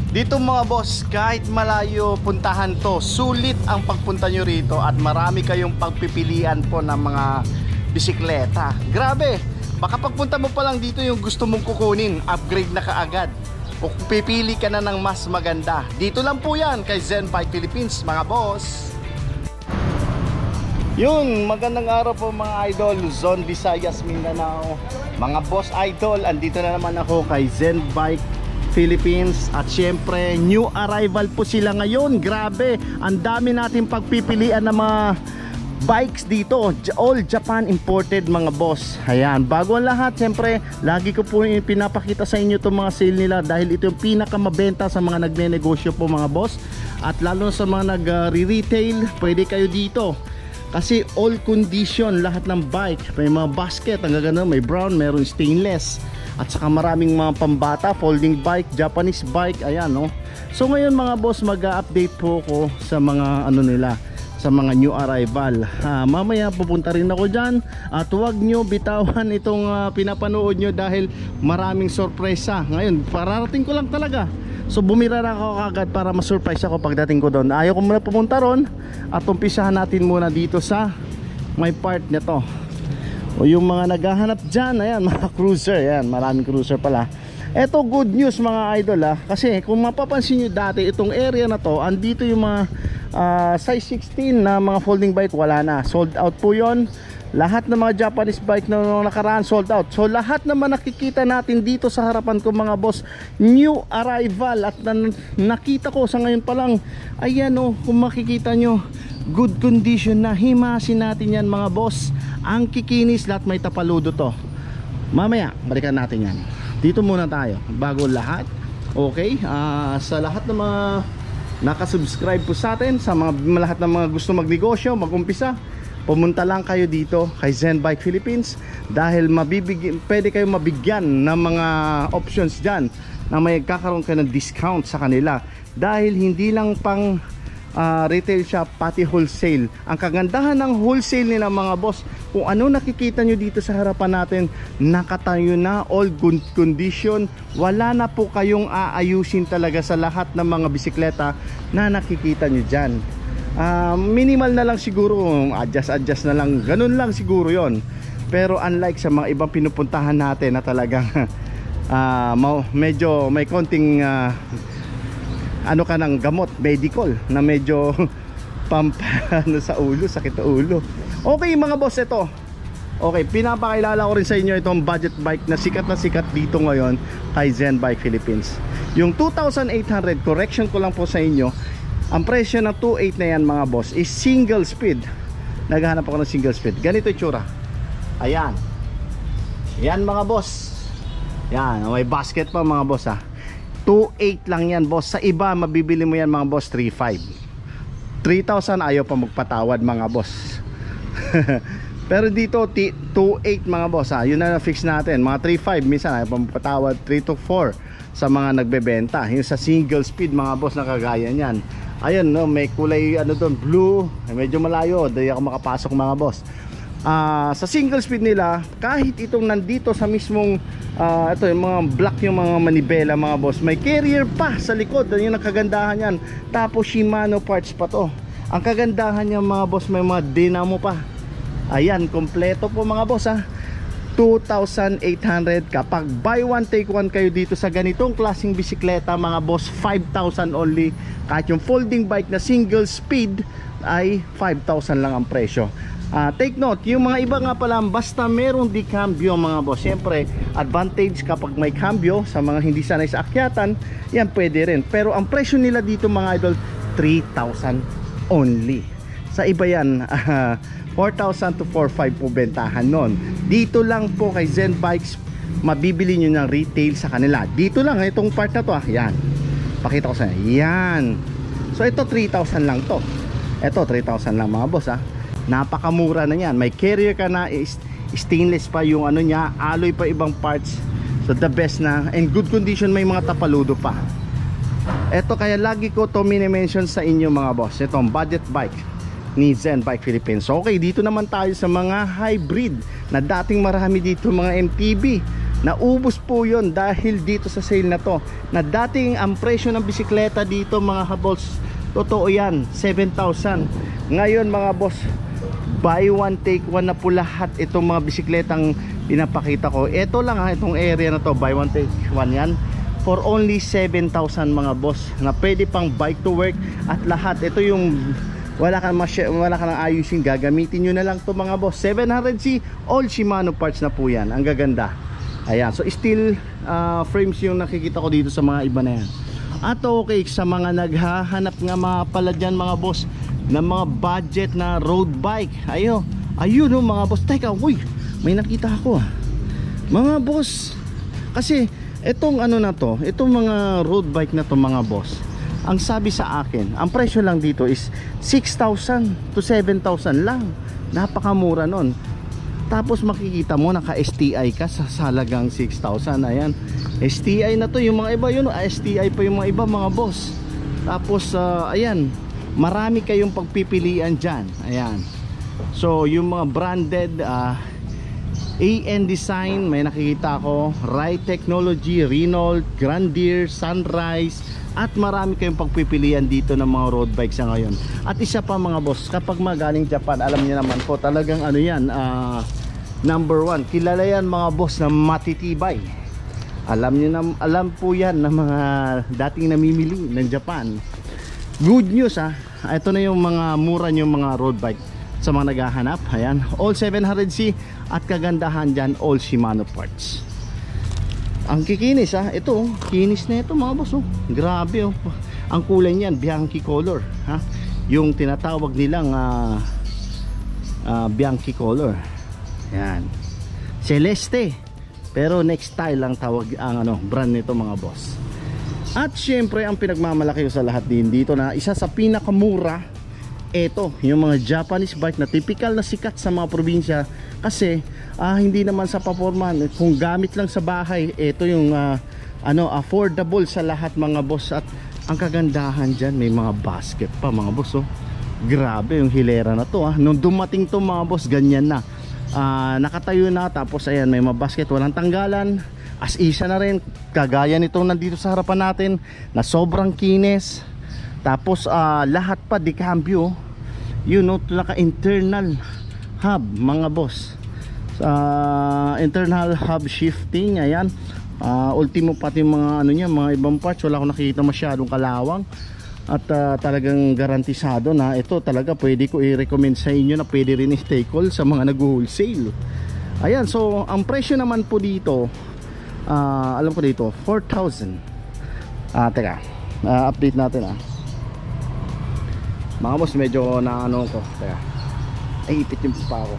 Dito mga boss, kahit malayo puntahan to, sulit ang pagpunta nyo rito at marami kayong pagpipilian po ng mga bisikleta. Grabe, baka pagpunta mo pa lang dito yung gusto mong kukunin, upgrade na kaagad. O pipili ka na ng mas maganda. Dito lang po yan kay Zen Bike Philippines mga boss. Yun, magandang araw po mga idol, Luzon, Visayas, Mindanao. Mga boss idol, andito na naman ako kay Zen Bike Philippines. At syempre, new arrival po sila ngayon. Grabe, ang dami natin pagpipilian ng mga bikes dito. All Japan imported mga boss. Ayan, bago ang lahat, syempre, lagi ko po yung pinapakita sa inyo itong mga sale nila. Dahil ito yung pinakamabenta sa mga nagne-negosyo po mga boss. At lalo sa mga nag-retail, pwede kayo dito. Kasi all condition lahat ng bike. May mga basket, ang gaganda, may brown, meron stainless. At saka maraming mga pambata, folding bike, Japanese bike, ayan no. So ngayon mga boss, mag-update po ako sa mga ano nila, sa mga new arrival. Mamaya pupunta rin ako dyan. At huwag nyo bitawan itong pinapanood nyo dahil maraming sorpresa. Ngayon, pararating ko lang talaga. So bumira na ako kagad para ma-surprise ako pagdating ko doon. Ayaw ko muna pumunta ron. At umpisahan natin muna dito sa may part nito. O yung mga naghahanap dyan, ayan, mga cruiser, ayan, maraming cruiser pala. Eto good news mga idol kasi kung mapapansin nyo dati itong area na to, andito yung mga size 16 na mga folding bike, wala na, sold out po yon. Lahat ng mga Japanese bike na nakaraan sold out. So lahat naman nakikita natin dito sa harapan ko mga boss, new arrival. At nakita ko sa ngayon pa lang, ayan o, kung makikita nyo, good condition na. Himasin natin yan mga boss. Ang kikinis, lahat may tapaludo to. Mamaya balikan natin yan. Dito muna tayo bago lahat. Okay, sa lahat ng mga nakasubscribe po sa atin, sa mga lahat ng mga gusto magnegosyo, magumpisa, pumunta lang kayo dito kay Zen Bike Philippines. Dahil pwede kayo mabigyan ng mga options dyan na may kakaroon kayo ng discount sa kanila. Dahil hindi lang pang retail shop, pati wholesale. Ang kagandahan ng wholesale nila mga boss, kung ano nakikita nyo dito sa harapan natin, nakatayo na, all good condition. Wala na po kayong aayusin talaga sa lahat ng mga bisikleta na nakikita nyo dyan. Minimal na lang siguro, adjust na lang, ganun lang siguro yon. Pero unlike sa mga ibang pinupuntahan natin na talagang medyo may konting ano ka ng gamot, medical na medyo pampano sa ulo, sakit sa ulo. Okay mga boss, ito okay, pinapakilala ko rin sa inyo itong budget bike na sikat dito ngayon kay Zen Bike Philippines. Yung 2,800, correction ko lang po sa inyo, ang presyo ng 2.8 na yan mga boss is single speed. Naghahanap ako ng single speed. Ganito yung tsura. Ayan. Yan mga boss. Yan, may basket pa mga boss 2.8 lang yan boss. Sa iba mabibili mo yan mga boss 3.5. 3,000 ayaw pa magpatawad mga boss. Pero dito 2.8 mga boss Yun na fix natin. Mga 3.5 minsan ayaw pa magpatawad. 3 to 4 sa mga nagbebenta. Yung sa single speed mga boss na kagaya niyan. Ayun no, may kulay ano doon, blue. Medyo malayo, di ako makapasok mga boss. Sa single speed nila, kahit itong nandito sa mismong ito yung mga black, yung mga manibela mga boss, may carrier pa sa likod. Yun ang kagandahan yan. Tapos Shimano parts pa to. Ang kagandahan niya mga boss, may mga dynamo pa. Ayan, kompleto po mga boss 2,800. Kapag buy one take one kayo dito sa ganitong klaseng bisikleta mga boss, 5,000 only. Kahit yung folding bike na single speed ay 5,000 lang ang presyo. Take note, yung mga iba nga pala, basta merong di cambio mga boss. Siyempre, advantage kapag may cambio sa mga hindi sanay sa akyatan, yan pwede rin. Pero ang presyo nila dito mga idol, 3,000 only. Sa iba yan, 4,000 to 4,500 po bentahan nun. Dito lang po kay Zen Bikes, mabibili nyo ng retail sa kanila. Dito lang, itong part na to yan. Pakita ko sa inyo, yan. So ito 3,000 lang to. Ito 3,000 lang mga boss Napakamura na yan. May carrier ka na, stainless pa yung ano niya, alloy pa ibang parts. So the best na, and good condition, may mga tapaludo pa. Ito kaya lagi ko to mini-mention sa inyo mga boss. Itong budget bike ni Zen Bike Philippines. Okay, dito naman tayo sa mga hybrid na dating marami dito, mga MTB. Naubos po yun dahil dito sa sale na to, na dating ang presyo ng bisikleta dito mga kaboss, totoo yan, 7,000. Ngayon mga boss, buy one take one na po lahat itong mga bisikletang pinapakita ko. Ito lang itong area na to, buy one take one yan, for only 7,000 mga boss, na pwede pang bike to work at lahat. Ito yung wala ka nang ayusin, gagamitin nyo na lang to mga boss. 700C, all Shimano parts na po yan. Ang gaganda. Ayan, so steel frames yung nakikita ko dito sa mga iba na yan. At okay, sa mga naghahanap nga mga pala dyan mga boss ng mga budget na road bike, ayun mga boss. Teka, uy, may nakita ako mga boss. Kasi itong ano na to, itong mga road bike na to mga boss, ang sabi sa akin, ang presyo lang dito is 6,000 to 7,000 lang. Napakamura nun. Tapos makikita mo naka STI ka sa halagang 6,000. Ayan, STI na to. Yung mga iba yun, STI pa yung mga iba mga boss. Tapos ayan, marami kayong pagpipilian dyan. Ayan, so yung mga branded AN Design, may nakikita ko, Ride Technology, Renault, Grandier, Sunrise, at marami kayong pagpipilian dito ng mga road bikes sa ngayon. At isa pa mga boss, kapag magaling Japan, alam niyo naman po talagang ano yan, number one, kilala yan mga boss na matitibay. Alam po yan ng mga dating namimili ng Japan. Good news ito na yung mga mura yung mga road bike sa mga naghahanap. Ayan, all 700C at kagandahan dyan, all Shimano parts. Ang kikinis ito, kinis na ito mga boss. Grabe ang kulay niyan, Bianchi color yung tinatawag nilang Bianchi color. Yan, Celeste, pero next style lang tawag ang brand nito mga boss. At syempre ang pinagmamalaki ko sa lahat din dito na isa sa pinakamura, ito yung mga Japanese bike na typical na sikat sa mga probinsya. Kasi hindi naman sa paporman, kung gamit lang sa bahay, ito yung affordable sa lahat mga boss. At ang kagandahan dyan, may mga basket pa mga boss. Grabe yung hilera na to nung dumating to mga boss, ganyan na. Nakatayo na, tapos ayan, may mga basket, walang tanggalan. As isa na rin, kagaya nitong nandito sa harapan natin na sobrang kinis. Tapos lahat pa di cambio, naka internal hub mga boss. Internal hub shifting, ayan. Ultimo pati mga mga ibang parts, wala akong nakikita masyadong kalawang. At talagang garantisado na ito talaga pwede ko i-recommend sa inyo na pwede rin i-take all sa mga nag-wholesale. Ayan, so ang presyo naman po dito, alam ko dito 4,000. Teka, update natin mga boss, medyo na ko. Teka, ay ipit yung pa ako.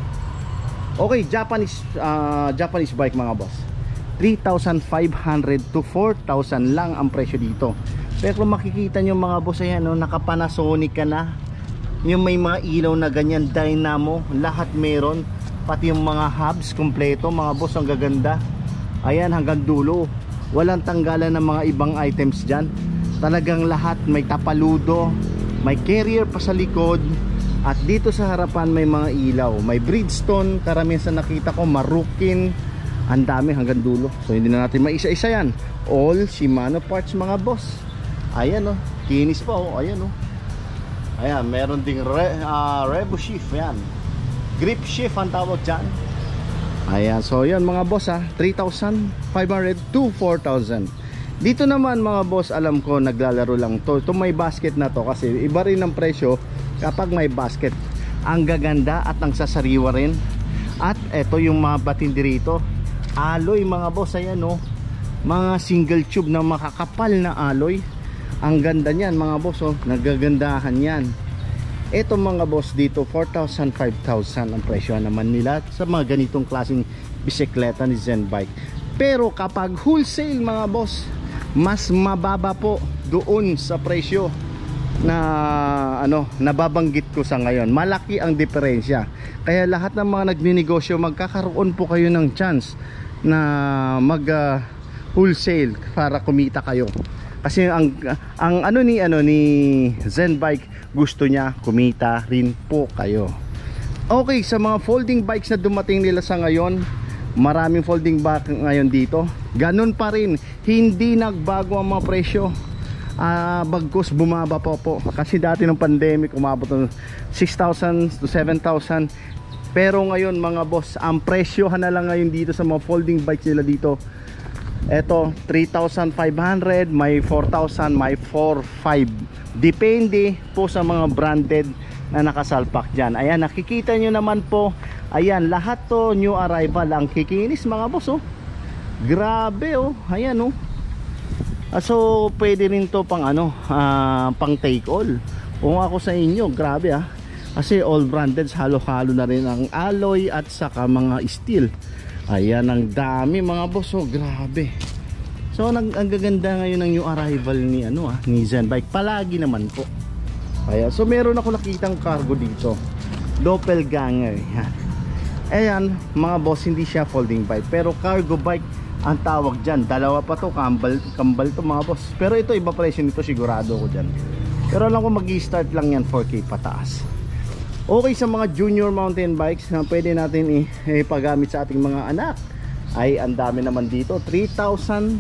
Okay, Japanese bike mga boss, 3,500 to 4,000 lang ang presyo dito. Pero kung makikita nyo mga boss, ayan naka Panasonic ka na, yung may mga ilaw na ganyan, dynamo, lahat meron, pati yung mga hubs kompleto mga boss, ang gaganda. Ayan, hanggang dulo, walang tanggalan ng mga ibang items dyan. Talagang lahat, may tapaludo, may carrier pa sa likod, at dito sa harapan may mga ilaw, may Bridgestone, karamihan sa nakita ko Marukin, ang dami hanggang dulo. So hindi na natin maisa-isa yan, all Shimano parts mga boss. Ayan kinis pa ayan ayan, meron ding revo shift, yan, grip shift ang tawag dyan. Ayan, so yan mga boss 3,500 to 4,000. Dito naman mga boss, alam ko naglalaro lang to. Ito may basket na to kasi iba rin ang presyo kapag may basket. Ang gaganda at ang sasariwa rin. At eto yung mga batindi rito, alloy mga boss, ayan mga single tube na makakapal na alloy. Ang ganda niyan mga boss, nagagandahan yan. Ito mga boss dito 4,000, 5,000 ang presyo naman nila sa mga ganitong klaseng bisikleta ni Zenbike. Pero kapag wholesale mga boss, mas mababa po doon sa presyo na nababanggit ko sa ngayon. Malaki ang diferensya. Kaya lahat ng mga nagninegosyo, magkakaroon po kayo ng chance na mag wholesale para kumita kayo. Kasi ang ni Zenbike, gusto niya kumita rin po kayo. Okay, sa mga folding bikes na dumating nila sa ngayon, Maraming folding bike ngayon dito. Ganun pa rin, hindi nagbago ang mga presyo. Bagkus bumaba po. Kasi dati ng pandemic umabot ng 6,000 to 7,000. Pero ngayon mga boss, ang presyohan na lang ngayon dito sa mga folding bikes nila dito. Eto 3,500, may 4,000, may 4,500. Depende po sa mga branded na nakasalpak dyan. Ayan, nakikita nyo naman po. Ayan, lahat to new arrival. Ang kikinis mga boss, oh. Grabe, oh. Ayan, oh. So pwede rin to pang ano, pang take all. Kung ako sa inyo, grabe ah. Kasi all branded, halo-halo na rin ang alloy at saka mga steel. Ayan, ang dami mga boss, oh. Grabe. So ang gaganda ngayon ng new arrival ni ni Zenbike. Palagi naman po. Ayan, so meron ako nakitang cargo dito, doppelganger. Ayan mga boss, hindi siya folding bike pero cargo bike ang tawag dyan. Dalawa pa to, kambal to mga boss. Pero ito iba presyo nito, sigurado ko dyan. Pero alam ko mag-i-start lang yan 4K pataas. Okay, sa mga junior mountain bikes na pwede natin ipagamit sa ating mga anak, ay ang dami naman dito, 3,000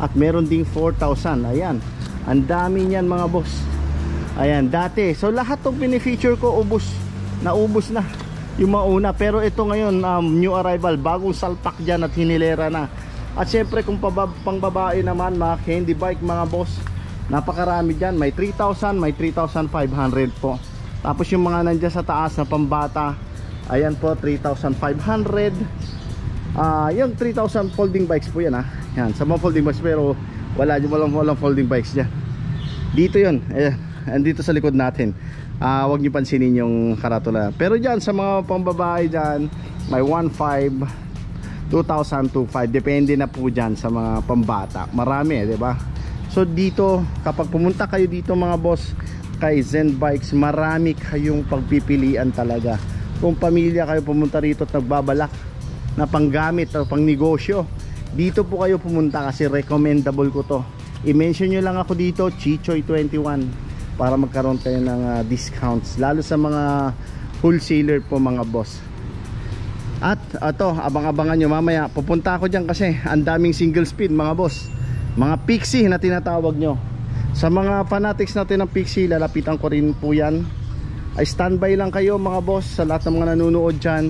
at meron ding 4,000. Ayan, ang dami niyan mga boss. Ayan, dati, so lahat ng pinifeature ko naubos na yung mauna. Pero ito ngayon, new arrival, bagong salpak dyan at hinilera na. At syempre kung pang babae naman, mga candy bike mga boss, napakarami dyan. May 3,000, may 3,500 po. Tapos yung mga nandyan sa taas na pambata, ayan po, 3,500. Yung 3,000 folding bikes po yan ha. Yan, sa mga folding bikes, pero walang folding bikes dyan. Dito yun, ayan, andito sa likod natin. Huwag niyo pansinin yung karatula. Pero dyan sa mga pambabae dyan, may 1,500, 2,000, 2,500. Depende na po dyan sa mga pambata. Marami, diba? So dito, kapag pumunta kayo dito mga boss, kay Zenbikes, marami kayong pagpipilian talaga. Kung pamilya kayo pumunta rito at nagbabalak na panggamit o pang negosyo, dito po kayo pumunta kasi recommendable ko to. I-mention nyo lang ako dito, Chichoy21, para magkaroon tayo ng discounts, lalo sa mga wholesaler po mga boss. At ito, abang-abangan nyo mamaya, pupunta ako dyan kasi ang daming single speed mga boss, mga Pixie na tinatawag nyo. Sa mga fanatics natin ng Pixie, lalapitan ko rin po yan. Ay standby lang kayo mga boss, sa lahat ng mga nanonood dyan.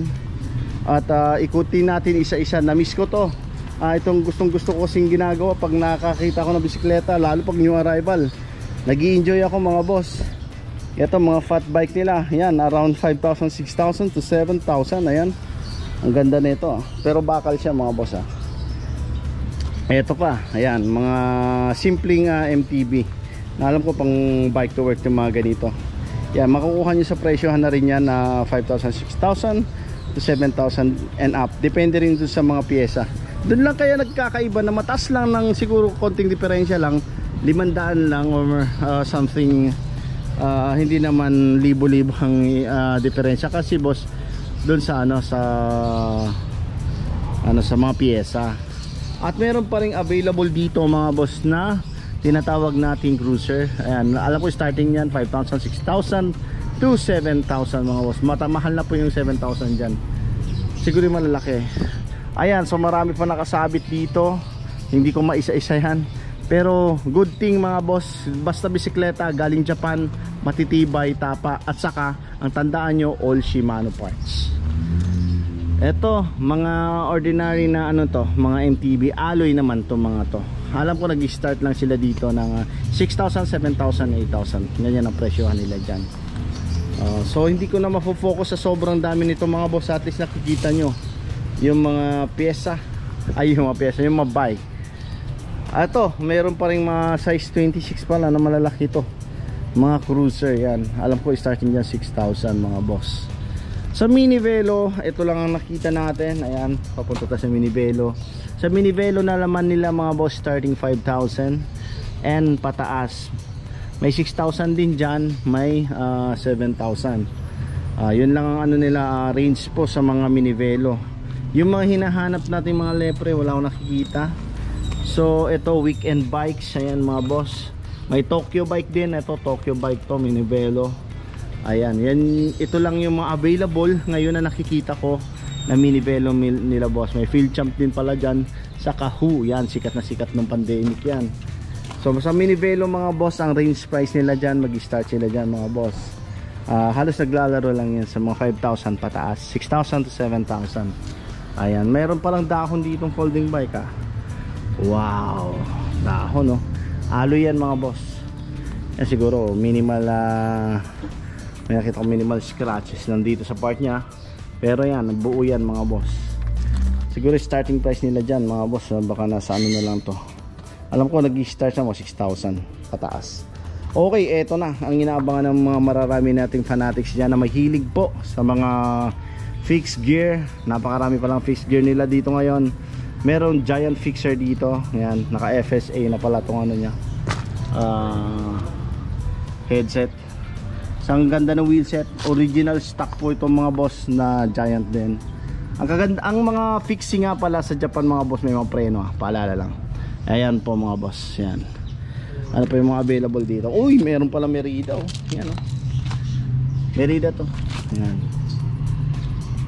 At ikutin natin isa-isa. Na-miss ko to. Itong gustong-gusto ko kasing ginagawa pag nakakita ko ng bisikleta, lalo pag new arrival. Nag-i-enjoy ako mga boss. Ito mga fat bike nila, yan, around 5,000, 6,000 to 7,000. Ayan, ang ganda nito. Pero bakal siya mga boss. Ito pa, ayan, mga simpleng MTB na alam ko pang bike to work yung mga ganito. Yan, makukuha nyo sa presyohan na rin yan na 5,000, 6,000 to 7,000 and up. Depende rin dun sa mga pyesa. Doon lang kaya nagkakaiba na mataas lang ng siguro konting diferensya lang, 500 lang or something. Hindi naman libo-libo ang diferensya kasi boss doon sa sa mga pyesa. At meron pa ring available dito mga boss na tinatawag nating cruiser. Ayan, alam ko starting yan 5,000, 6,000 to 7,000 mga boss. Matamahal na po yung 7,000 dyan, siguro yung malalaki. Ayan, so marami pa nakasabit dito, hindi ko maisa-isa yan. Pero good thing mga boss, basta bisikleta galing Japan, matitibay, tapa, at saka ang tandaan nyo, all Shimano parts. Eto, mga ordinary na mga MTB, alloy naman to mga to. Alam ko nag-start lang sila dito ng 6,000, 7,000, 8,000. Ganyan ang presyohan nila dyan. So hindi ko na mafo-focus sa sobrang dami nito mga boss. At least nakikita nyo yung mga pyesa, yung mga bike. Ito, mayroon pa rin mga size 26 pala na malalaki to, mga cruiser yan. Alam ko starting dyan 6,000 mga boss. Sa mini velo, ito lang ang nakita natin. Ayan, papunta tayo sa mini velo. Sa mini velo na laman nila mga boss, starting 5,000 and pataas. May 6,000 din dyan, may 7,000. Yun lang ang nila range po sa mga mini velo. Yung mga hinahanap natin mga lepre, wala akong nakikita. So ito, weekend bikes. Ayan mga boss, may Tokyo bike din. Ito Tokyo bike to, mini velo. Ayan, ito lang yung mga available ngayon na nakikita ko. na mini velo nila boss. May field champ din pala dyan sa Kahoo. Yan, sikat na sikat ng pandemic yan. So sa mini velo mga boss, ang range price nila dyan, mag-start sila dyan mga boss. Halos naglalaro lang yan sa mga 5,000 pataas, 6,000 to 7,000. Ayan, meron palang dahon ditong folding bike Wow, dahon alo yan mga boss. Yan siguro minimal may nakita ko minimal scratches lang dito sa part nya. Pero yan, buo yan mga boss. Siguro starting price nila dyan mga boss, baka nasa ano na lang to. Alam ko nag-start na mo 6,000 pataas. Okay, eto na ang inaabangan ng mga mararami nating fanatics dyan na mahilig po sa mga fixed gear. Napakarami palang fixed gear nila dito ngayon. Meron giant fixer dito. Yan, naka FSA na pala itong ano nya, headset. Ang ganda ng wheelset, original stock po itong mga boss na giant din. Ang kaganda, ang mga fixing nga pala sa Japan mga boss, may mga preno paalala lang. Ayan po mga boss, yan. Ano pa yung mga available dito? Uy, meron pala Merida Yan Merida to. Yan.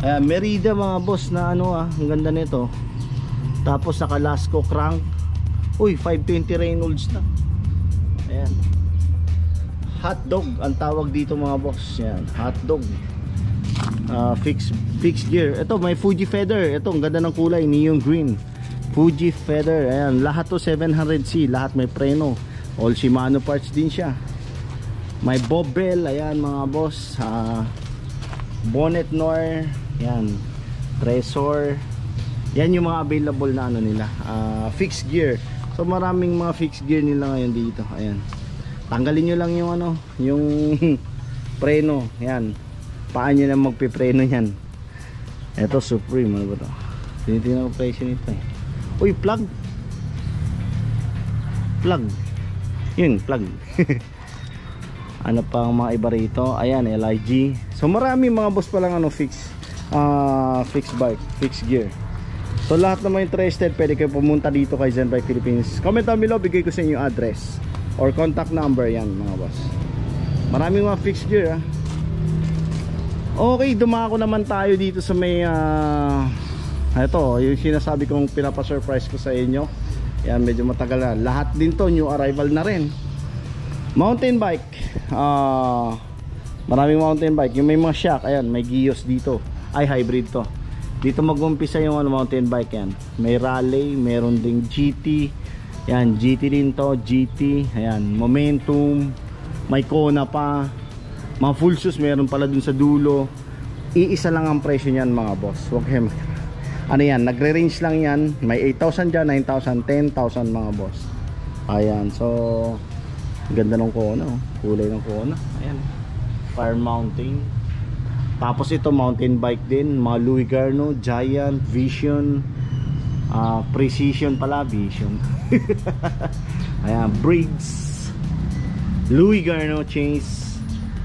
Ayan, Merida mga boss na ang ganda nito. Tapos naka Lasco crank. Uy, 520 Reynolds na. Ayan. Hotdog ang tawag dito mga boss. Yan, hotdog. Fixed gear. Ito may Fuji feather. Ito ang ganda ng kulay, neon green. Fuji feather. Ayan, lahat to 700C, lahat may preno. All Shimano parts din siya. May bobel, ayan mga boss. Bonnet Noir, yan. Tresor. Yan yung mga available na nila. Fixed gear. So maraming mga fixed gear nila ngayon dito. Ayan. Tanggalin nyo lang yung yung preno. Yan. Paan nyo na magpipreno yan. Ito Supreme. Ano ba ito? Tinitingnan ko presyo nito Uy, plug. Plug. Yun, plug. Ano pang mga iba rito? Ayan, LIG. So marami mga boss palang fixed bike, fixed gear. So lahat naman interested, pwede kayo pumunta dito kay Zen Bike Philippines. Comment down below, bigay ko sa inyo address or contact number yan mga boss. Maraming mga fixed gear Okay, dumako naman tayo dito sa may ito, yung sinasabi kong pinapa-surprise ko sa inyo. Yan, medyo matagal na. Lahat din to new arrival na rin. Mountain bike. Maraming mountain bike. Yung may mga shock, ayan, may Gios dito. Ay, hybrid to. Dito mag-umpisa yung mountain bike yan. May Raleigh, meron ding GT. Yan, GT din to, GT. Ayan, Momentum. May Kona pa. Mga full shoes meron pala dun sa dulo. Iisa lang ang presyo niyan mga boss. Huwag kayo ano yan, nagre-range lang yan. May 8,000 dyan, 9,000, 10,000 mga boss. Ayan, so ganda ng Kona kulay ng Kona. Ayan, fire mounting. Tapos ito mountain bike din, mga Louis Garno, Giant, Vision, Precision pala, Vision. Ayan, Briggs, Louis Garno chains.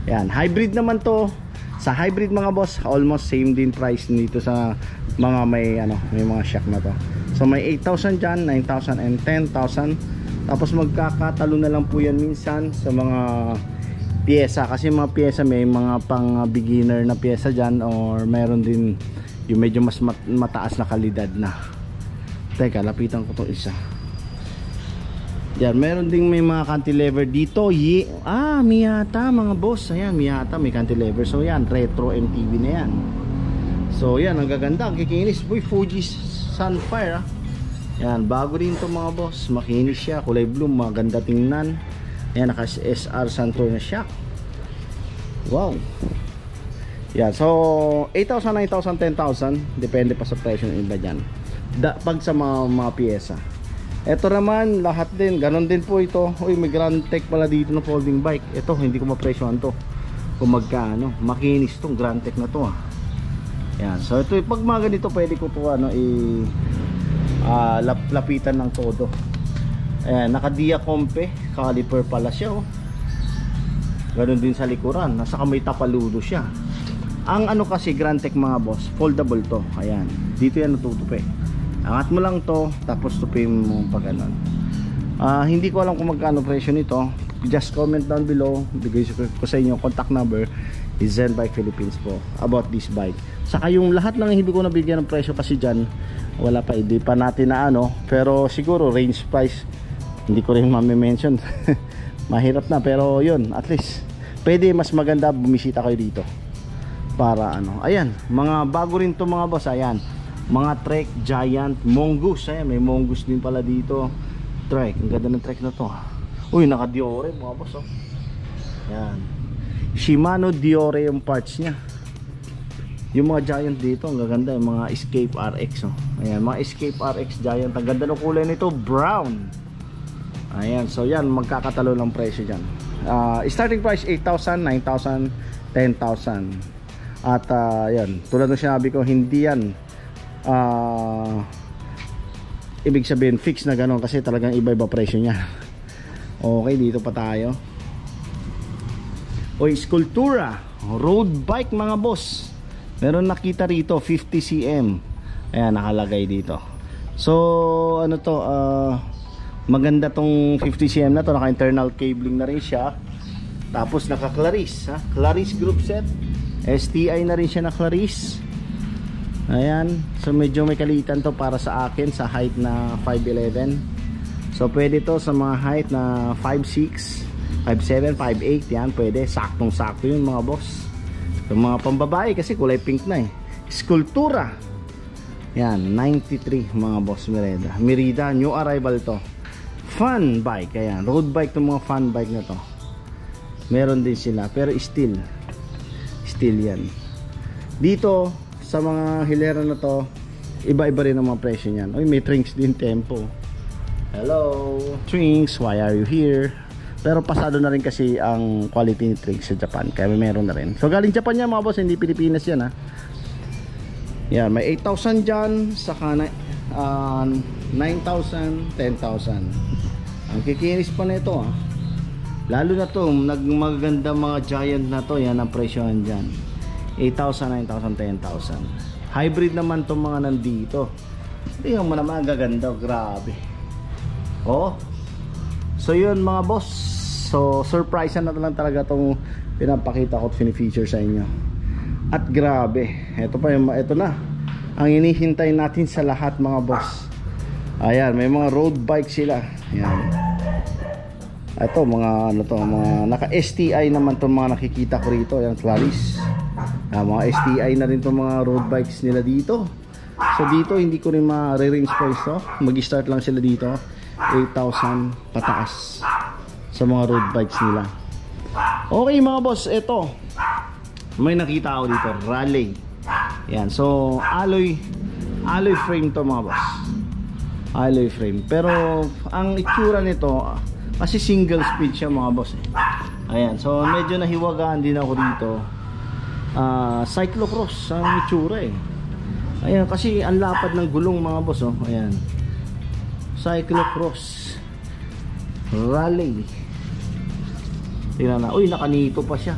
Ayan, hybrid naman to. Sa hybrid mga boss, almost same din price dito sa mga may mga shock na to. So may 8,000 dyan, 9,000 and 10,000. Tapos magkakatalo na lang po yan minsan sa mga pyesa, kasi mga pyesa may mga pang beginner na pyesa dyan, or meron din yung medyo mas mataas na kalidad na. Teka, lapitan ko to isa. Yan, meron ding may mga cantilever dito. Miyata mga boss. Ayan, Miyata may cantilever. So yan, retro MTB na yan. So yan, ang gaganda, ang kikinis. Boy, Fuji Sunfire Yan, bago rin to mga boss. Makinis siya, kulay blue, maganda tingnan. Ayan, naka SR Santor na shock. Wow. Yan, so 8,000, 9,000, 10,000. Depende pa sa presyo ng iba dyan. Pag sa mga pyesa. Ito naman, lahat din, ganon din po ito. Uy, may Grand Tech pala dito na folding bike. Ito, hindi ko mapresyohan to kung magkano. Makinis tong Grand Tech na to Yan, so ito, pag mga ganito, pwede ko to lapitan ng todo. Ayan, naka-dia compe, caliper pala siya Ganon din sa likuran, nasa kamay tapaludo siya. Ang kasi Grand Tech mga boss, foldable to. Ayan, dito yan natutupi. Angat mo lang to, tapos tupin mo pag ganon. Hindi ko alam kung magkano presyo nito. Just comment down below, bigay ko sa inyo contact number. Zen Bike Philippines po about this bike. Saka yung lahat ng hindi ko nabigyan ng presyo kasi dyan, wala pa, hindi pa natin na ano, pero siguro range price hindi ko rin mami-mention. Mahirap na, pero yun, at least pwede, mas maganda bumisita kayo dito para ano. Ayan, mga bago rin to mga boss. Ayan, mga Trek Giant Mongoose. Ayan, may Mongoose din pala dito. Trek, ang ganda ng Trek na to. Uy, naka Diore mga boss, oh. Ayan, Shimano Diore yung parts nya. Yung mga Giant dito, ang gaganda, yung mga Escape RX, oh. Ayan, mga Escape RX Giant. Ang ganda ng kulay nito, brown. Ayan, so yan, magkakatalo ng presyo dyan. Starting price 8,000, 9,000, 10,000. At yan, tulad ng sinabi ko, hindi yan ibig sabihin fix na gano'n, kasi talagang iba-iba presyo niya. Okay, dito pa tayo. Oy, Sculptura road bike mga boss. Meron nakita rito 50 cm. Ayan, nakalagay dito. So ano to, maganda tong 50 cm na to. Naka internal cabling na rin siya. Tapos naka Claris, ha? Claris group set. STI na rin siya na Claris. Ayan, so medyo may kalitan to para sa akin sa height na 5'11". So pwede to sa mga height na 5'6", 5'7", 5'8", yan pwede, saktong sakto yun mga boss. Yung mga pambabae kasi kulay pink na eh. Sculptura, yan 93 mga boss. Merida, new arrival to. Fun bike, ayan, road bike to, mga fun bike na to. Meron din sila pero still yan. Dito sa mga hilera na to, iba-iba rin ang mga presyo niyan. Uy, may Trinks din Tempo. Hello Trinks, why are you here? Pero pasado na rin kasi ang quality ni Trinks sa Japan, kaya meron na rin. So galing Japan yan mga boss, hindi Pilipinas yan, ha. Yan, may 8,000 dyan, saka 9,000, 10,000. Ang kikinis pa nito, ha. Lalo na to, magaganda mga Giant na to, yan ang presyohan dyan. 8,000, 9,000, 10,000. Hybrid naman to mga nandito. Tingnan mo naman, gaganda, grabe. Oh, so yun mga boss. So surprise na lang talaga tong pinapakita ko at fini-feature sa inyo. At grabe, ito pa yung, ito na ang inihintay natin sa lahat mga boss. Ayan, may mga road bike sila. Ayan. Ito mga ano to, mga naka STI naman to, mga nakikita ko rito. Ayan, Claris. Mga STI na rin to, mga road bikes nila dito. So dito hindi ko rin ma-range price to. Mag-start lang sila dito 8,000 pataas sa mga road bikes nila. Okay mga boss, ito may nakita ako dito, Raleigh. Yan, so alloy frame to mga boss. Alloy frame. Pero ang itsura nito, kasi single speed siya mga boss, eh. Ayan, so medyo nahiwagaan din ako dito. Cyclocross ang itsura, eh. Ayan, kasi ang lapad ng gulong mga boss, oh. Ayan, Cyclocross Raleigh. Tingnan na, uy, nakanito pa siya.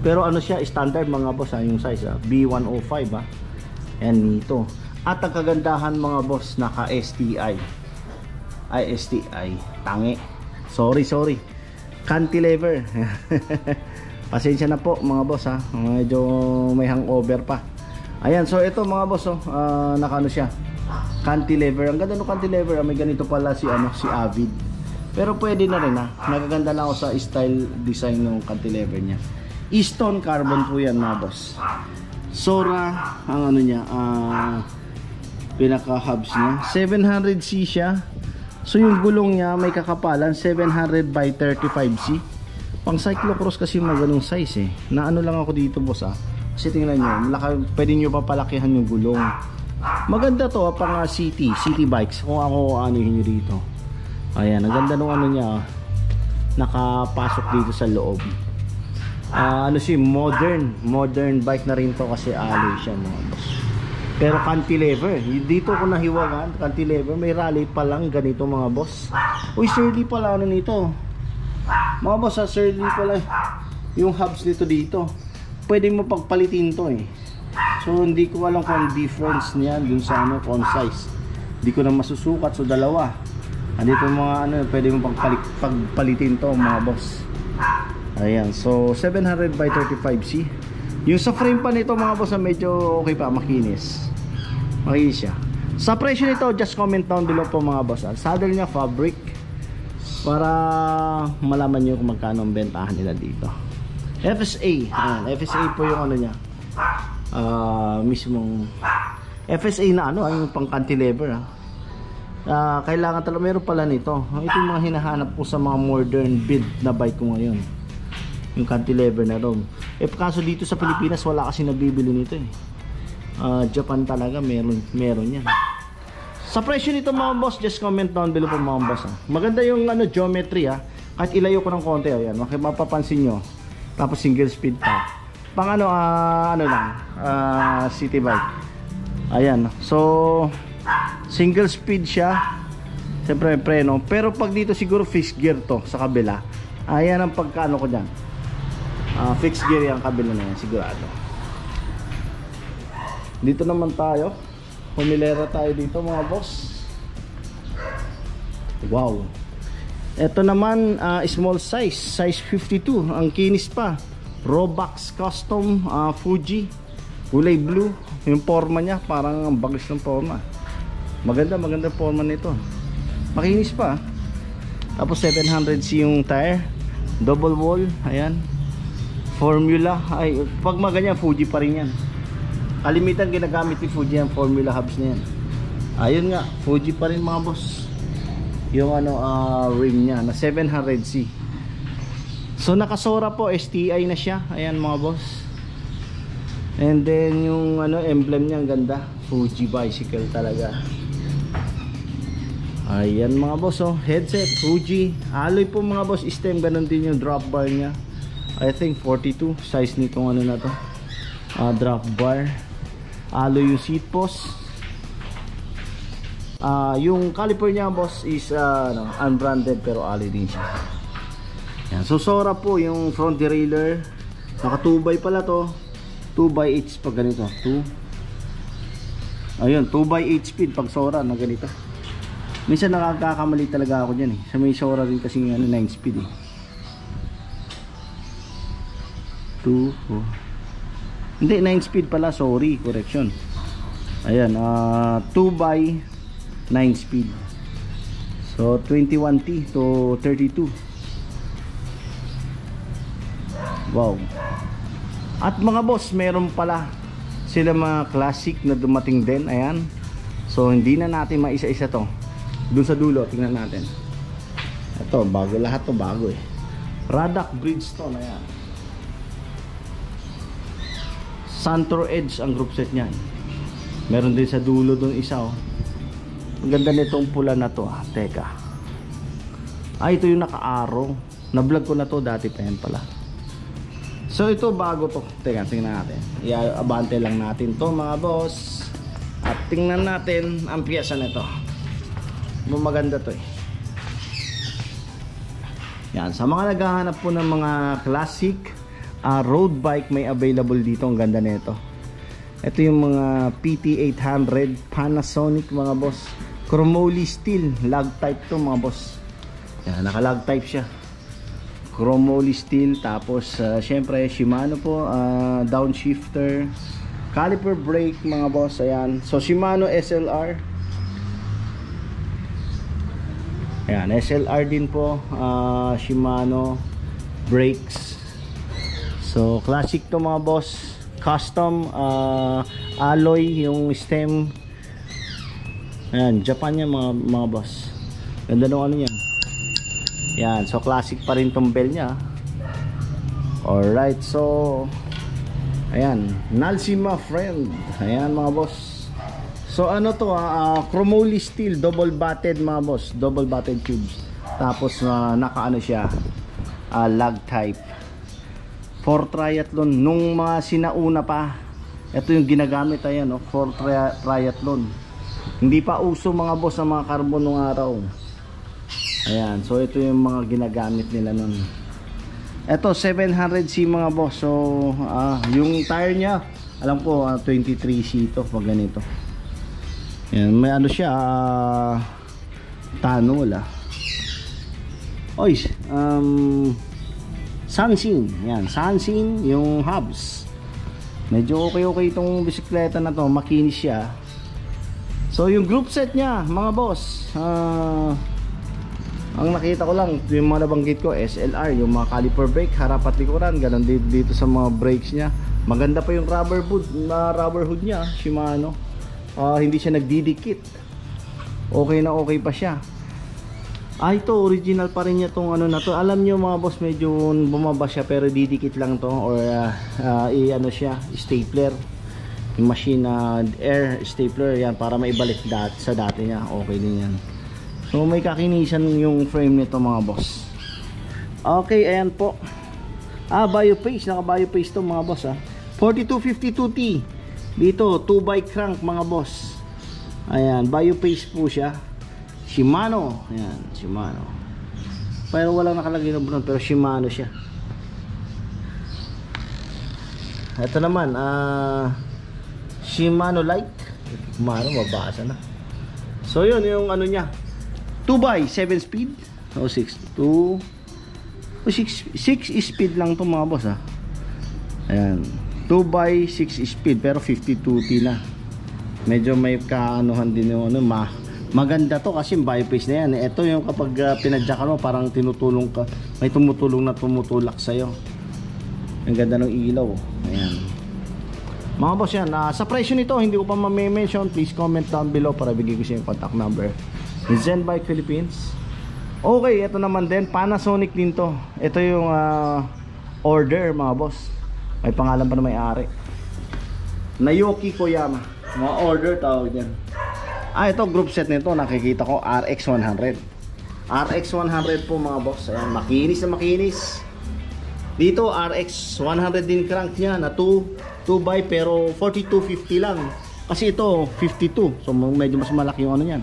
Pero ano siya, standard mga boss, yung size, B105, ha. Ayan, nito. At ang kagandahan mga boss, naka STI. Ay, STI, tangi. Sorry, cantilever. Pasensya na po mga boss, ha. Medyo may hangover pa. Ayan, so ito mga boss, oh, naka ano siya, cantilever. Ang ganda ng cantilever, may ganito pala si si Avid. Pero pwede na rin, ha. Nagaganda lang ako sa style design ng cantilever niya. Easton carbon po yan mga boss. Sora ang ano niya, pinaka hubs niya. 700C siya. So yung gulong niya may kakapalan 700 by 35C. Pang cyclocross kasi mga ganung size, eh. Na ano lang ako dito boss, kasi tingnan nyo, pwede nyo papalakihan yung gulong. Maganda to, pang city bikes. Kung ako anuhin nyo dito. Ayan, ang ganda nung ano niya, nakapasok dito sa loob. Ano siya, modern bike na rin to, kasi alloy siya mga boss. Pero cantilever, dito ko nahiwagan, cantilever, may Raleigh pa lang ganito mga boss. Uy, Surly pala ano nito mga boss, Surly pala yung hubs nito dito. Pwede mo pagpalitin to, eh. So hindi ko alam kung difference niya dun sa ano, kung size. Hindi ko na masusukat, so dalawa. Andito mga ano, pwede mo pagpalitin to mga boss. Ayan, so 700 by 35C. Yung sa frame pa nito mga boss, medyo okay pa, makinis. Makinis siya. Sa presyo nito, just comment down below po mga boss. Saddle niya fabric, para malaman niyo kung magkano ang bentahan nila dito. FSA. Ayan, FSA po yung ano niya. Mismong FSA na ano, yung pang cantilever. Kailangan talaga, meron pala nito. Ito yung mga hinahanap po sa mga modern build na bike ko ngayon. Yung cantilever na ROM. Kaso dito sa Pilipinas wala kasi nagbibili nito eh. Japan talaga meron yan. Sa presyo nito mga boss, just comment down below po mga boss. Maganda yung ano, geometry kahit ilayo ko ng konti, ayan, mapapansin nyo. Tapos single speed pa. Pang ano, ano lang, city bike. Ayan, so single speed siya. Siyempre may preno. Pero pag dito siguro fixed gear to sa kabila. Ayan ang pagkaano ko dyan. Fixed gear yung kabila na yan, sigurado. Dito naman tayo. Pumilera tayo dito mga boss. Wow. Ito naman small size, size 52. Ang kinis pa. Robax custom Fuji. Kulay blue. Yung forma niya parang ang bagis ng forma. Maganda forma nito. Makinis pa. Tapos 700C yung tire. Double wall. Ayan. Formula. Ay, pag maganyan Fuji pa rin yan. Kalimitan ginagamit ni Fuji ang Formula hubs na yan. Ayun nga, Fuji pa rin mga boss. Yung ano, rim niya na 700C. So nakasora po, STI na siya. Ayan mga boss. And then yung ano, emblem niya ang ganda. Fuji bicycle talaga. Ayan mga boss, oh. Headset, Fuji. Alloy po mga boss, stem. Ganon din yung drop bar niya. I think 42 size nitong ano na to. Drop bar. Alloy yung seat post. Yung caliper niya boss is no, unbranded pero alloy din siya. Yan. So Sora po yung front derailleur. Naka 2x pala to. 2x8 pag ganito. 2. Ayun, 2x8 speed pag Sora na ganito. Minsan nakakakamali talaga ako dyan eh. Sa may Sora rin kasi ano, 9 speed eh. 2, 4. Hindi, 9 speed pala, sorry, correction. Ayan, 2x9 speed. So 21T to 32. Wow. At mga boss, meron pala sila mga classic na dumating din. Ayan. So hindi na natin maisa-isa to. Doon sa dulo, tingnan natin. Ito, bago lahat to, bago eh. Radak Bridgestone, ayan. Santor Edge ang group set niyan. Meron din sa dulo doon isa oh. Ang ganda nitong pula na to Teka. Ito yung naka-arrow. Na-vlog ko na to dati pa yan pala. So ito bago to. Teka, tingnan natin. I-abante lang natin to mga boss. At tingnan natin ang piyesa nito. Maganda to eh. Yan, sa mga naghahanap po ng mga classic road bike, may available dito. Ang ganda nito. Ito yung mga PT800 Panasonic mga boss. Chromoly steel, lug type to mga boss. Yan, naka lug type siya. Chromoly steel. Tapos syempre Shimano po, downshifter, caliper brake mga boss. Ayan. So Shimano SLR. Ayan, SLR din po. Shimano brakes. So classic to mga boss. Custom alloy yung stem. Ayan, Japan yan mga boss. Ganda nung ano yan. Yan, so classic pa rin tong bell nya. Alright, so ayan, Nalsima friend. Ayan mga boss. So ano to chromoly steel, double batted mga boss. Double batted tubes. Tapos naka ano siya, lug type. For triathlon nung mga sinauna pa. Ito yung ginagamit, ayan for triathlon. Hindi pa uso mga boss ang mga carbon nung araw. Ayan, so ito yung mga ginagamit nila nun. Ito 700C mga boss. So yung tire nya alam ko 23C ito pag ganito. Ayan, may ano siya tunnel Oy, Sansin. Yan, Sansin yung hubs. Medyo okay itong bisikleta na to, makinis siya. So yung group set niya mga boss, ang nakita ko lang yung mga nabanggit ko, SLR, yung mga caliper brake, harap at likuran, ganun dito sa mga brakes niya. Maganda pa yung rubber hood niya, Shimano. Hindi siya nagdidikit, okay na okay pa siya. Ito original pa rin niya tong ano na to. Alam niyo mga boss, medyo bumaba siya pero didikit lang to, or ano siya, stapler, yung machine air stapler yan, para maibalik sa dati niya. Okay din yan. So may kakinisan yung frame nito mga boss. Okay, ayan po. Biopace, naka biopace to mga boss 4252T. Dito 2x crank mga boss. Ayan, biopace po siya. Shimano, ayan, Shimano. Pero walang nakalagay na bunon, pero Shimano siya. Ito naman, Shimano Light. Shimano, mabasa na. So yun, yung ano niya, 2x7 speed. O 6 speed lang to mga boss Ayan, 2x6 speed pero 52T na. Medyo may kaanuhan din yung ano, maganda to kasi biopace na yan. Ito yung kapag pinadyakan mo, parang tinutulong ka, may tumutulak sa'yo. Ang ganda ng ilaw. Ayan mga boss yan. Sa presyo nito hindi ko pa ma-mention, please comment down below para bigay ko siya yung contact number ni Zenbike Philippines. Okay, ito naman din, Panasonic din to. Ito yung order mga boss, may pangalan pa na may-ari, Naoki Koyama. Mga order tawag yan. Ito group set nito, nakikita ko RX100. RX100 po mga boss. Ayan, makinis na makinis. Dito RX100 din crank niya na 2x pero 4250 lang. Kasi ito 52. So medyo mas malaki yung ano niyan.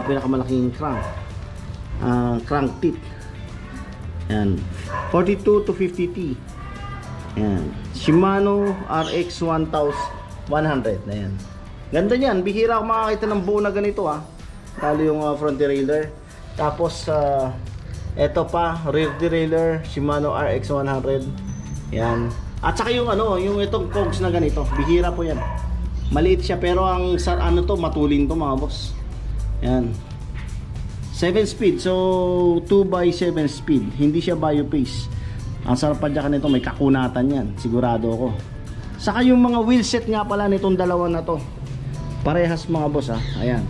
Pinakamalaking crank. Crank tip. Ayan, 42 to 50T. Ayan, Shimano RX 1100 na yan. Ganda niyan, bihira ako makakita ng buo na ganito lalo yung front derailleur. Tapos eto pa, rear derailleur, Shimano RX 100. Yan. At saka yung ano, yung itong cogs na ganito, bihira po yan. Maliit siya pero ang ano to, matulin to mga boss. Yan. 7 speed, so 2x7 speed. Hindi siya biopace. Ang sarap padyakan nito, may kakunatan yan, sigurado ako. Saka yung mga wheelset nga pala nitong dalawa na to, parehas mga boss Ayan,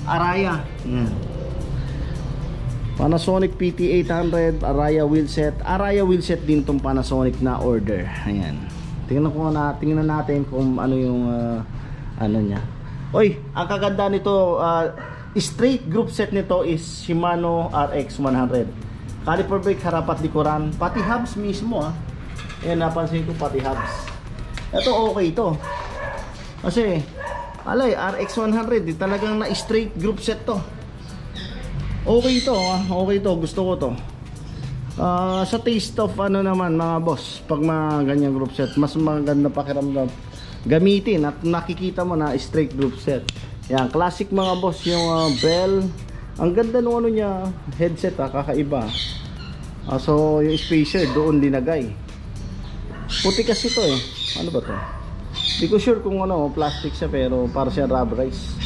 Araya. Panasonic PT800 Araya wheelset. Araya wheelset din tong Panasonic na order. Ayan, tingnan natin kung ano yung ano niya. Oy, ang kaganda nito, straight group set nito is Shimano RX 100. Caliper brake, harap at likuran, pati hubs mismo Ayan, napansin ko pati hubs. Ito okay ito. Kasi alay, RX 100 talagang na straight group set to. Okay ito okay ito, gusto ko to. Sa taste of ano naman mga boss, pag mga ganyang group set, mas maganda pakiramdam gamitin at nakikita mo na straight group set. Yan, classic mga boss yung bell. Ang ganda nung ano niya, headset kakaiba. So yung spacer doon linagay. Puti kasi ito ano ba to? Hindi ko sure kung ano, plastic siya pero para siya rubberized.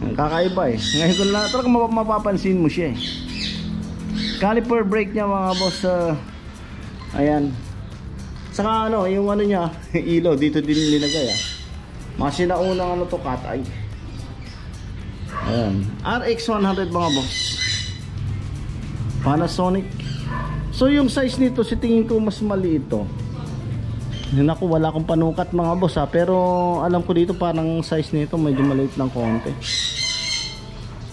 Kakaiba Ngayon ko lang talaga mapapansin mo siya Caliper brake niya mga boss. Ayan. Saka ano, yung ano niya, ilaw dito din linagay Mga sinaunang ano to, cat eye. Ayan, RX 100 mga boss, Panasonic. So yung size nito, si tingin ko mas maliit to. Naku, wala akong panukat mga boss pero alam ko dito parang size nito medyo maliit ng konti.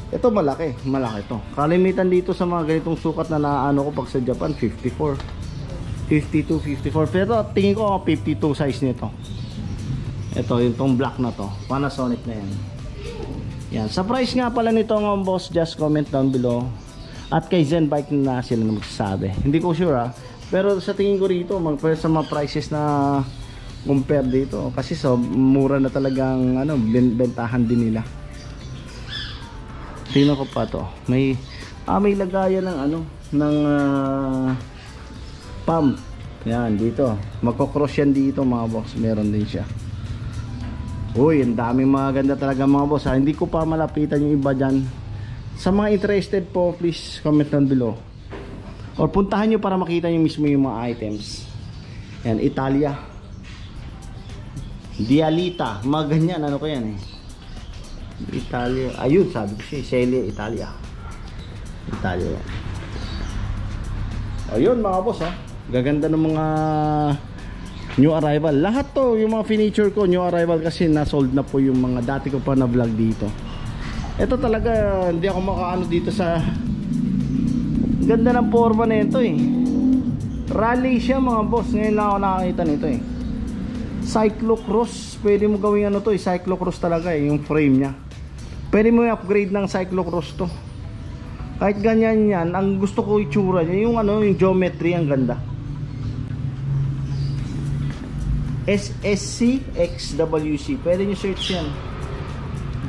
Ito malaki to. Kalimitan dito sa mga ganitong sukat na naano ko pag sa Japan 54, 52, 54. Pero tingin ko 52 size nito. Ito yung tong black na to, Panasonic na yan. Yan, sa price nga pala nito mga boss, just comment down below. At kay Zenbike na sila na magsasabi. Hindi ko sure pero sa tingin ko rito, sa mga prices na compare dito, kasi so mura na talagang ano, bentahan din nila. Tingnan ko pa to. May lagayan ng ano, ng pump. Yan, dito. Magkocross yan dito mga boss. Meron din siya. Uy, ang daming mga ganda talaga mga boss ha. Hindi ko pa malapitan yung iba dyan. Sa mga interested po, please comment down below. Or puntahan nyo para makita nyo mismo yung mga items. Yan, Italia. Dialita. Mga ganyan, ano ko yan eh. Italia. Ayun, sabi ko siya. Celia, Italia. Italia yan. Ayun mga boss ha. Gaganda ng mga new arrival. Lahat to, yung mga furniture ko, new arrival kasi na-sold na po yung mga dati ko pa na vlog dito. Ito talaga, hindi ako makaano dito sa ganda ng forma na ito eh. Rally siya mga boss. Ngayon lang ako nakakita nito eh. Cyclocross. Pwede mo gawin ano to eh. Cyclocross talaga eh, yung frame nya. Pwede mo i-upgrade ng cyclocross to. Kahit ganyan yan, ang gusto ko itsura niya, yung ano, yung geometry, ang ganda. SSC XWC, pwede nyo search yan.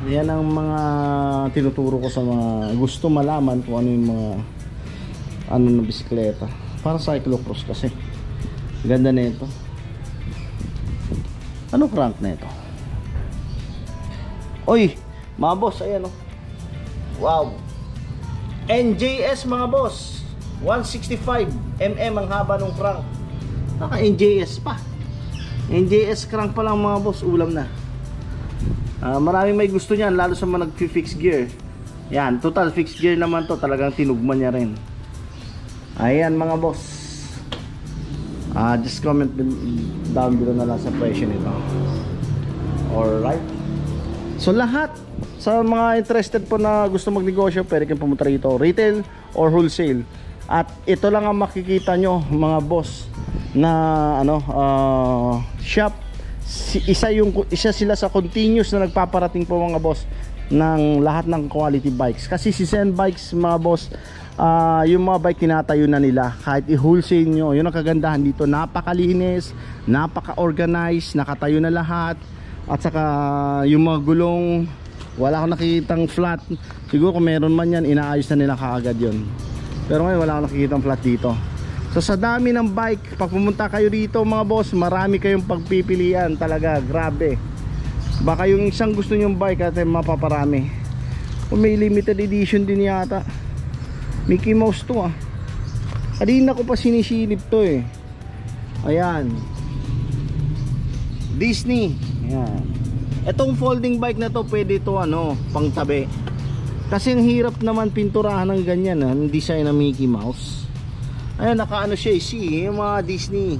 Yan ang mga tinuturo ko sa mga gusto malaman kung ano yung mga ano ng bisikleta. Para cyclocross kasi. Ganda na ito. Ano crank na ito? Oy, mga boss, ayan o. Wow. NJS mga boss. 165mm ang haba ng crank. Naka NJS pa. NJS crank pa lang mga boss, ulam na. Maraming may gusto niyan, lalo sa mga nag-fix gear. Yan, total fixed gear naman to, talagang tinugman niya rin. Ayan mga boss. Just comment down below na lang sa presyo nito. Alright. So lahat sa mga interested po na gusto magnegosyo, pwede kayong pumunta rito, retail or wholesale. At ito lang ang makikita nyo mga boss na ano shop. Isa sila sa continuous na nagpaparating po mga boss ng lahat ng quality bikes. Kasi si Zen Bikes mga boss, yung mga bike tinatayo na nila kahit i-wholesale nyo. Yun ang kagandahan dito, napakalinis, napaka-organized, nakatayo na lahat. At saka yung mga gulong, wala akong nakikitang flat. Siguro kung meron man yan, inaayos na nila kaagad yun. Pero ngayon wala akong nakikitang flat dito. So sa dami ng bike, pag pumunta kayo dito mga boss, marami kayong pagpipilian talaga, grabe. Baka yung isang gusto nyong bike at mapaparami. May limited edition din yata. Mickey Mouse to ah. Kanina ko pa sinisilip to eh. Ayan, Disney. Ayan. Etong folding bike na to, pwede to ano, pang tabi. Kasi ang hirap naman pinturahan ng ganyan ah, ng design ng Mickey Mouse. Ayan, nakaano siya eh, see, yung mga Disney.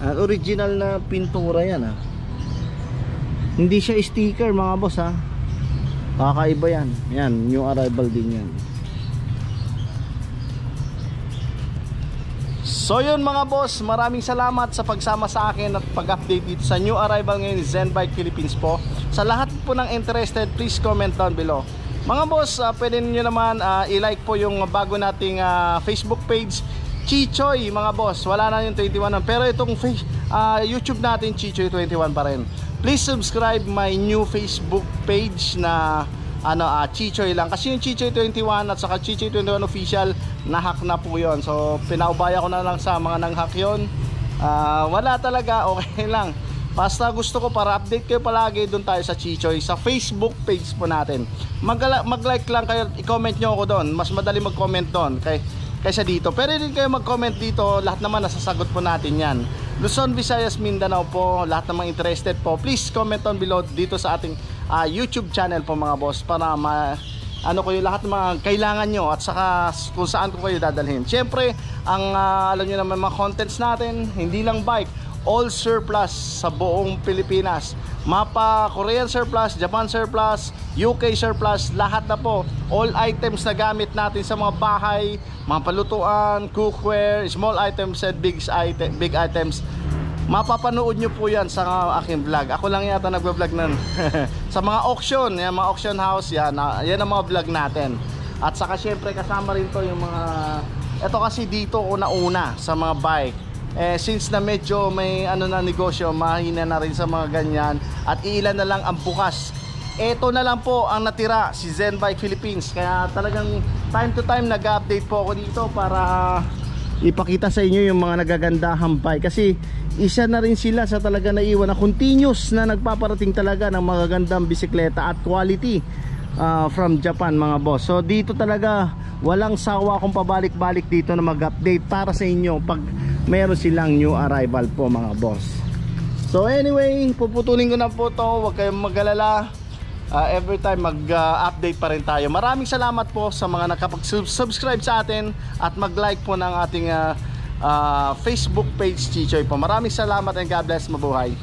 Original na pintura yan ah. Hindi siya sticker mga boss ha. Kakaiba yan. Yan, new arrival din yan. So yun mga boss, maraming salamat sa pagsama sa akin at pag-update dito sa new arrival ngayon Zen Bike Philippines po. Sa lahat po ng interested, please comment down below. Mga boss, pwede niyo naman i-like po yung bago nating Facebook page, Chichoy mga boss. Wala na yung 21 na, pero itong YouTube natin Chichoy 21 pa rin. Please subscribe my new Facebook page na Chichoy lang. Kasi yung Chichoy 21 at saka Chichoy 21 official, na-hack na po yun. So pinaubaya ko na lang sa mga nang-hack yun. Wala talaga, okay lang. Basta gusto ko para update kayo palagi, doon tayo sa Chichoy, sa Facebook page po natin. Mag-like lang kayo, i-comment nyo ako doon. Mas madali mag-comment doon kaysa dito. Pero din kayo mag-comment dito, lahat naman nasasagot po natin yan. Luzon, Visayas, Mindanao po, lahat ng mga interested po, please comment down below dito sa ating YouTube channel po mga boss, para ko yung lahat ng mga kailangan nyo at saka kung saan ko kayo dadalhin. Siyempre, alam nyo naman mga contents natin, hindi lang bike, all surplus sa buong Pilipinas. Mapa, Korean surplus, Japan surplus, UK surplus, lahat na po. All items na gamit natin sa mga bahay, mga palutuan, cookware, small items and big items. Mapapanood nyo po yan sa aking vlog. Ako lang yata nagbablog nun. Sa mga auction, yan, mga auction house, yan ang mga vlog natin. At saka syempre kasama rin to yung mga, ito kasi dito una sa mga bike. Since na medyo may na negosyo, mahina na rin sa mga ganyan, at iilan na lang ang bukas. Ito na lang po ang natira, si Zen Bike Philippines. Kaya talagang time to time nag-update po ako dito para ipakita sa inyo yung mga nagagandahang bike, kasi isa na rin sila sa talaga naiwan na continuous na nagpaparating talaga ng magagandang bisikleta at quality from Japan mga boss. So dito talaga walang sawa kung pabalik-balik dito na mag-update para sa inyo pag meron silang new arrival po mga boss. So anyway, puputulin ko na po to, huwag kayong mag-alala. Every time mag-update pa rin tayo. Maraming salamat po sa mga nakapag-subscribe sa atin at mag-like po ng ating Facebook page, Chichoy po. Maraming salamat and God bless, mabuhay.